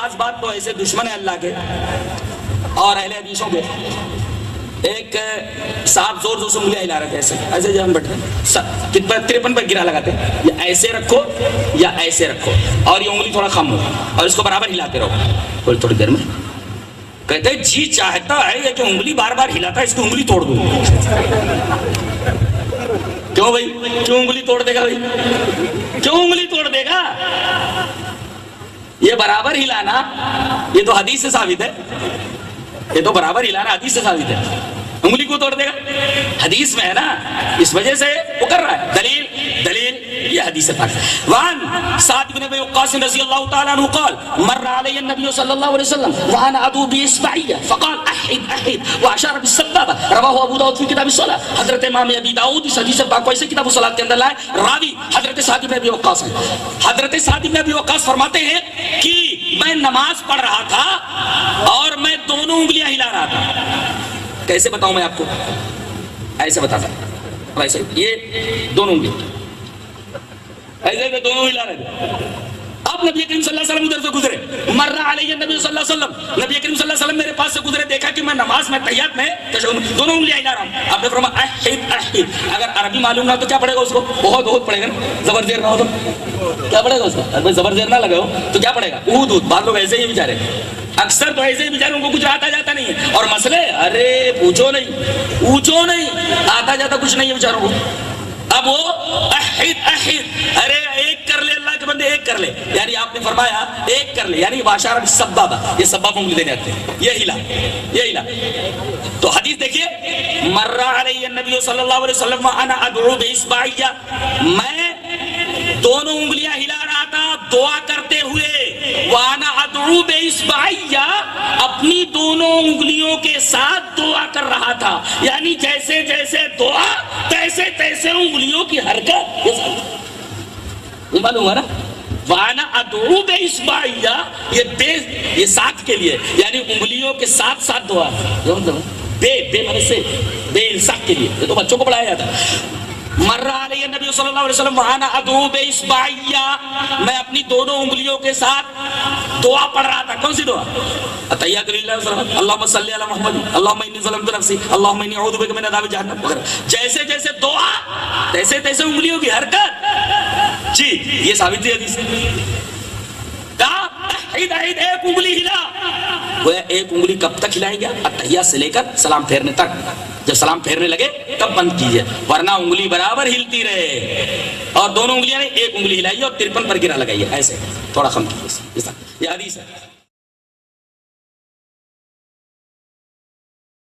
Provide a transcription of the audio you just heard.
بعض بات تو ایسے دشمن ہیں اللہ کے اور اہل حدیثوں کے. ایک صاحب زور زور سے انگلیاں ہلا رہے تھے ایسے ایسے جب ہم بیٹھے 53 پر گرا لگاتے ہیں, یا ایسے رکھو یا ایسے رکھو, اور یہ انگلی تھوڑا خم ہو اور اس کو برابر ہلاتے رہو تھوڑی دیر میں. کہتے ہیں جی چاہتا ہے یہ کہ انگلی بار بار ہلاتا ہے, اس کی انگلی توڑ دوں. کیوں بھائی, کیوں انگلی توڑ دے گا بھائی, کیوں انگلی توڑ دے گا؟ یہ برابر ہلانا یہ تو حدیث سے ثابت ہے, یہ تو برابر ہلانا حدیث سے ثابت ہے. انگلی کو توڑ دے گا, حدیث میں ہے نا, اس وجہ سے وہ کر رہا ہے. دلیل یہ حدیث پاک. وعن سعد بن ابی وقاص رضی اللہ تعالی عنہ قال مر علی النبی صلی اللہ علیہ وسلم وانا ادعو باصبعی فقال احد واشار بالسبابہ. رواہ ابو داؤد فی کتاب الصلاۃ. حضرت امام ابی داؤد اس حدیث پاک کو ایسے کتاب الصلاۃ کے اندر لائے. راوی حضرت سعد بن ابی وقاص ہیں. حضرت سعد بن ابی وقاص فرماتے ہیں کہ میں نماز پڑھ رہا تھا اور میں دونوں انگلیاں ہلا رہا تھا. کیسے بتاؤں میں آپ کو؟ ایسے بتاتا ہوں, ایسے یہ دونوں انگلی ایسے دونوں ہلا رہے تھے. اب نبی کریم صلی اللہ علیہ وسلم ادھر سے گزرے. مر علیہ النبی صلی اللہ علیہ وسلم, نبی کریم صلی اللہ علیہ وسلم میرے پاس سے گزرے, دیکھا کہ میں نماز میں تحیات میں دونوں انگلیاں ہلا رہا ہوں. آپ نے فرمایا احد. اگر عربی معلوم نہ ہو تو کیا پڑھے گا اس کو؟ بہت پڑھے گا نا. زبر زیر نہ ہو تو کیا پڑھے گا اس کو؟ اگر زبر زیر نہ لگے ہو تو کیا پڑھے گا؟ اود. بعض لوگ ایسے ہی بیچارے, اکثر تو ایسے ہی بیچاروں کو کچھ آتا جاتا نہیں ہے, اور مسئلے ارے پوچھو نہیں, آتا جاتا کچھ نہیں ہے بیچاروں کو. اب وہ احد, ارے ایک کر لے اللہ کے بندے, ایک کر لے, یعنی آپ نے فرمایا ایک کر لے, یعنی واشار بالسبابہ, یہ سبابہ انگلی دینے آتے ہیں, یہ ہلا. تو حدیث دیکھیے, مر علی النبی صلی اللہ علیہ وسلم وانا ادعو باصبعی, میں دونوں انگلیاں ہلا رہا تھا دعا کرتے ہوئے. وانا ادعو باصبعی, اپنی دونوں انگلیوں کے ساتھ دعا کر رہا تھا, یعنی جیسے جیسے دعا تیسے تیسے انگلیوں کی حرکت. یہ معلوم ہے نا, وانا ادعو باصبعی, یہ ساتھ کے لیے, یعنی انگلیوں کے ساتھ ساتھ دعا. بے معنی سے بے الصاق کے لیے, یہ تو بچوں کو پڑھایا جاتا ہے. مر علیہ النبی صلی اللہ علیہ وسلم وانا ادعو باصبعی, میں اپنی دونوں انگلیوں کے ساتھ دعا پڑھ رہا تھا. کون سی دعا؟ اتحیات للہ والصلوات, اللہم صلی علی محمد, اللہم انی ظلمت نفسی, اللہم انی اعوذ بک من عذاب جہنم وغیرہ. جیسے جیسے دعا تیسے تیسے انگلیوں کی حرکت. جی یہ ثابت ہے حدیث. ایک انگلی ہلا, وہ ایک انگلی کب تک ہلائیں گے؟ اتحیات سے لے کر سلام پھیرنے تک. جب سلام پھیرنے لگے تب بند کیجئے, ورنہ انگلی برابر ہلتی رہے, اور دونوں انگلیاں نہیں, ایک انگلی ہلائیے اور 53 پر گرا لگائیے, ایسے تھوڑا خم کیجیے. یہ حدیث ہے.